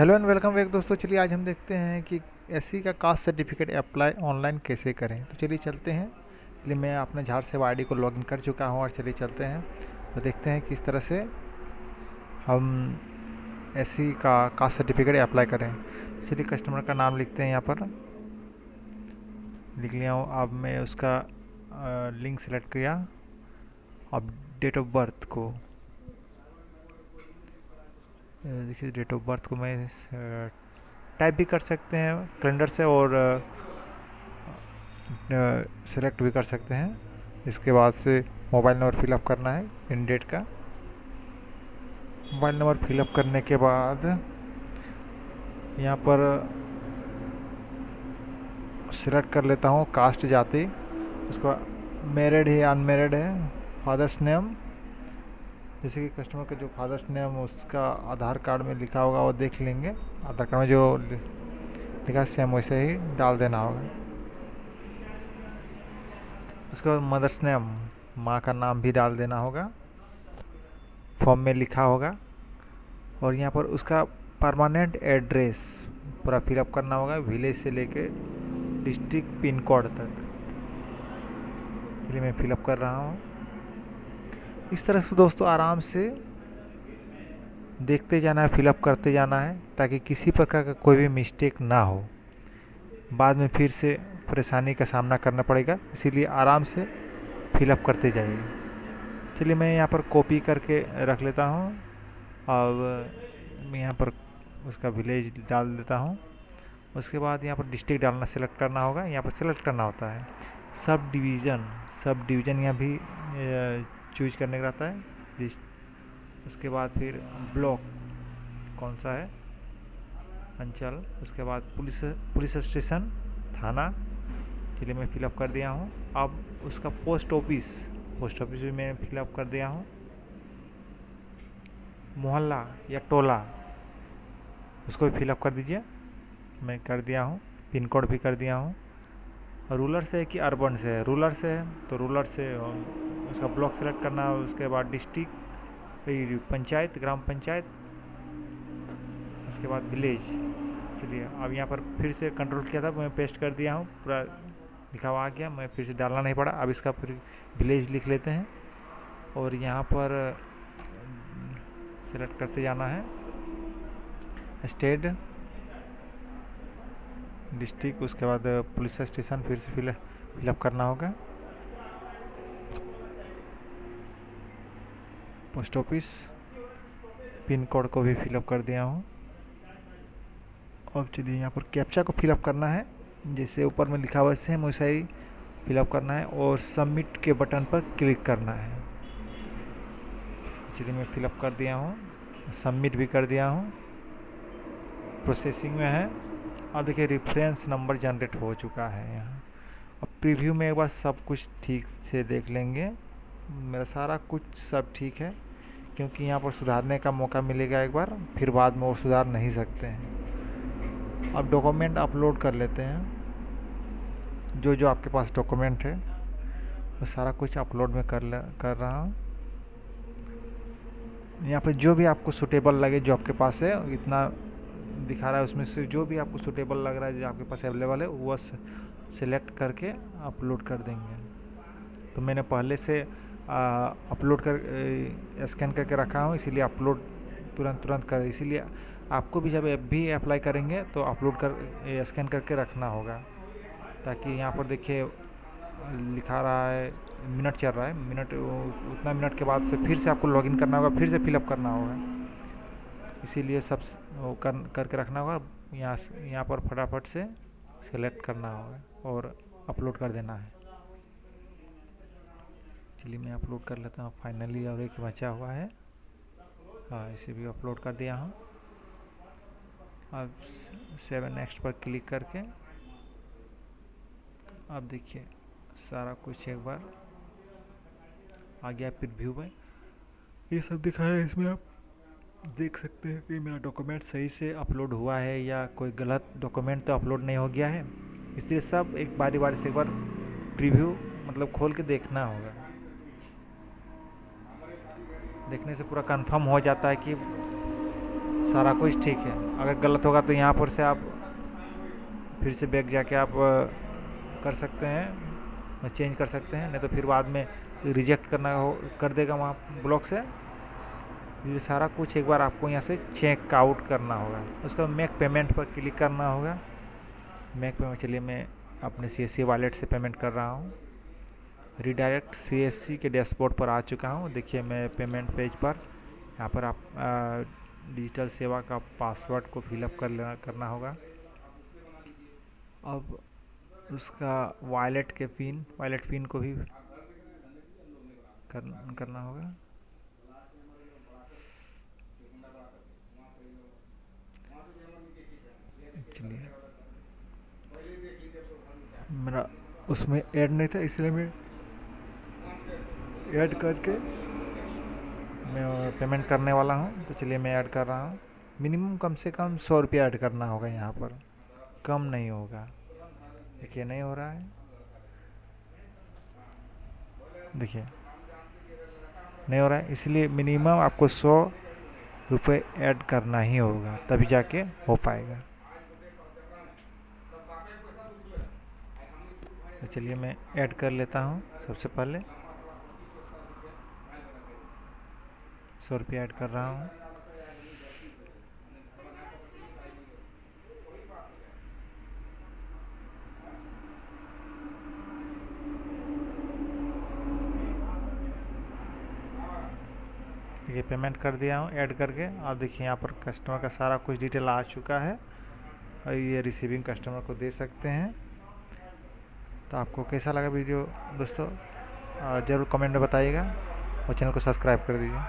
Hello and welcome back दोस्तों। चलिए आज हम देखते हैं कि एससी का कास्ट सर्टिफिकेट अप्लाई ऑनलाइन कैसे करें। तो चलिए चलते हैं। चलिए मैं अपने झाड़ सेवा आईडी को लॉगिन कर चुका हूं और चलिए चलते हैं। तो देखते हैं किस तरह से हम एससी का कास्ट सर्टिफिकेट अप्लाई करें। तो चलिए कस्टमर का नाम लिखते हैं, यहाँ पर लिख लिया हूँ। अब मैं उसका लिंक सेलेक्ट किया। अब डेट ऑफ बर्थ को देखिए, डेट ऑफ बर्थ को मैं टाइप भी कर सकते हैं कैलेंडर से और सेलेक्ट भी कर सकते हैं। इसके बाद से मोबाइल नंबर फिलअप करना है, इन डेट का मोबाइल नंबर फिलअप करने के बाद यहाँ पर सिलेक्ट कर लेता हूँ कास्ट जाति। उसको मैरिड है या अनमैरिड है, फादर्स नेम, जैसे कि कस्टमर का जो फादर्स नेम उसका आधार कार्ड में लिखा होगा वो देख लेंगे। आधार कार्ड में जो लिखा सेम वैसे ही डाल देना होगा। उसके बाद मदर्स नेम, माँ का नाम भी डाल देना होगा, फॉर्म में लिखा होगा। और यहाँ पर उसका परमानेंट एड्रेस पूरा फिलअप करना होगा, विलेज से लेके डिस्ट्रिक्ट पिन कोड तक। चलिए मैं फिलअप कर रहा हूँ। इस तरह से दोस्तों आराम से देखते जाना है, फिलअप करते जाना है, ताकि किसी प्रकार का कोई भी मिस्टेक ना हो। बाद में फिर से परेशानी का सामना करना पड़ेगा, इसीलिए आराम से फिलअप करते जाइए। चलिए मैं यहाँ पर कॉपी करके रख लेता हूँ। अब मैं यहाँ पर उसका विलेज डाल देता हूँ। उसके बाद यहाँ पर डिस्ट्रिक्ट डालना सेलेक्ट करना होगा। यहाँ पर सेलेक्ट करना होता है सब डिवीज़न यहाँ भी चूज करने का रहता है। उसके बाद फिर ब्लॉक कौन सा है, अंचल। उसके बाद पुलिस स्टेशन, थाना। चलिए मैं फिलअप कर दिया हूँ। अब उसका पोस्ट ऑफिस भी मैं फिलअप कर दिया हूँ। मोहल्ला या टोला उसको भी फिलअप कर दीजिए, मैं कर दिया हूँ। पिन कोड भी कर दिया हूँ। रूरल से है कि अर्बन से है, रूरल से है तो रूरल से उसका ब्लॉक सेलेक्ट करना है। उसके बाद डिस्ट्रिक्ट, फिर पंचायत, ग्राम पंचायत, उसके बाद विलेज। चलिए अब यहाँ पर फिर से कंट्रोल किया था, मैं पेस्ट कर दिया हूँ, पूरा लिखा हुआ आ गया, मैं फिर से डालना नहीं पड़ा। अब इसका फिर विलेज लिख लेते हैं और यहाँ पर सेलेक्ट करते जाना है। स्टेट, डिस्ट्रिक्ट, उसके बाद पुलिस स्टेशन फिर से फिलअप करना होगा। पोस्ट ऑफिस, पिन कोड को भी फिलअप कर दिया हूँ। अब चलिए यहाँ पर कैप्चा को फिलअप करना है, जैसे ऊपर में लिखा हुआ सेम वैसा ही फिलअप करना है और सबमिट के बटन पर क्लिक करना है। चलिए मैं फिलअप कर दिया हूँ, सबमिट भी कर दिया हूँ, प्रोसेसिंग में है। अब देखिए रेफरेंस नंबर जनरेट हो चुका है यहाँ। अब प्रीव्यू में एक बार सब कुछ ठीक से देख लेंगे। मेरा सारा कुछ सब ठीक है, क्योंकि यहाँ पर सुधारने का मौका मिलेगा एक बार, फिर बाद में वो सुधार नहीं सकते हैं। अब डॉक्यूमेंट अपलोड कर लेते हैं। जो आपके पास डॉक्यूमेंट है वो सारा कुछ अपलोड में कर रहा हूँ। यहाँ पर जो भी आपको सूटेबल लगे, जो आपके पास है, इतना दिखा रहा है उसमें से जो भी आपको सूटेबल लग रहा है, जो आपके पास अवेलेबल है, वो सेलेक्ट करके अपलोड कर देंगे। तो मैंने पहले से अपलोड कर स्कैन करके रखा हूँ, इसीलिए अपलोड तुरंत कर। इसीलिए आपको भी जब भी अप्लाई करेंगे तो अपलोड कर स्कैन करके रखना होगा, ताकि यहाँ पर देखिए लिखा रहा है मिनट चल रहा है, उतना मिनट के बाद से फिर से आपको लॉगिन करना होगा, फिर से फिलअप करना होगा। इसीलिए सब वो करके रखना होगा। यहाँ पर फटाफट से सेलेक्ट करना होगा और अपलोड कर देना है। चलिए मैं अपलोड कर लेता हूँ फाइनली, और एक बचा हुआ है, हाँ इसे भी अपलोड कर दिया हूँ। अब 7 नेक्स्ट पर क्लिक करके अब देखिए सारा कुछ एक बार आ गया प्रीव्यू में। ये सब दिखा रहा है, इसमें आप देख सकते हैं कि मेरा डॉक्यूमेंट सही से अपलोड हुआ है या कोई गलत डॉक्यूमेंट तो अपलोड नहीं हो गया है। इसलिए सब एक बारी से एक बार प्रीव्यू मतलब खोल के देखना होगा। देखने से पूरा कंफर्म हो जाता है कि सारा कुछ ठीक है। अगर गलत होगा तो यहाँ पर से आप फिर से बैक जाके आप कर सकते हैं, चेंज कर सकते हैं, नहीं तो फिर बाद में रिजेक्ट कर देगा वहाँ ब्लॉक से। ये सारा कुछ एक बार आपको यहाँ से चेक आउट करना होगा। उसका मेक पेमेंट पर क्लिक करना होगा। मेक पेमेंट, चलिए मैं अपने CSC वॉलेट से पेमेंट कर रहा हूँ। रीडायरेक्ट CSC के डैशबोर्ड पर आ चुका हूँ। देखिए मैं पेमेंट पेज पर, यहाँ पर आप डिजिटल सेवा का पासवर्ड को फिलअप करना होगा। अब उसका वॉलेट पिन को भी करना होगा। चलिए मेरा उसमें ऐड नहीं था, इसलिए मैं ऐड करके मैं पेमेंट करने वाला हूँ। तो चलिए मैं ऐड कर रहा हूँ। मिनिमम कम से कम 100 रुपया ऐड करना होगा यहाँ पर, कम नहीं होगा। देखिए नहीं हो रहा है, देखिए नहीं हो रहा है, इसलिए मिनिमम आपको 100 रुपये ऐड करना ही होगा, तभी जाके हो पाएगा। तो चलिए मैं ऐड कर लेता हूँ। सबसे पहले 100 रुपये ऐड कर रहा हूँ। देखिए पेमेंट कर दिया हूँ ऐड करके। आप देखिए यहाँ पर कस्टमर का सारा कुछ डिटेल आ चुका है और ये रिसीविंग कस्टमर को दे सकते हैं। तो आपको कैसा लगा वीडियो दोस्तों, ज़रूर कमेंट में बताइएगा और चैनल को सब्सक्राइब कर दीजिए।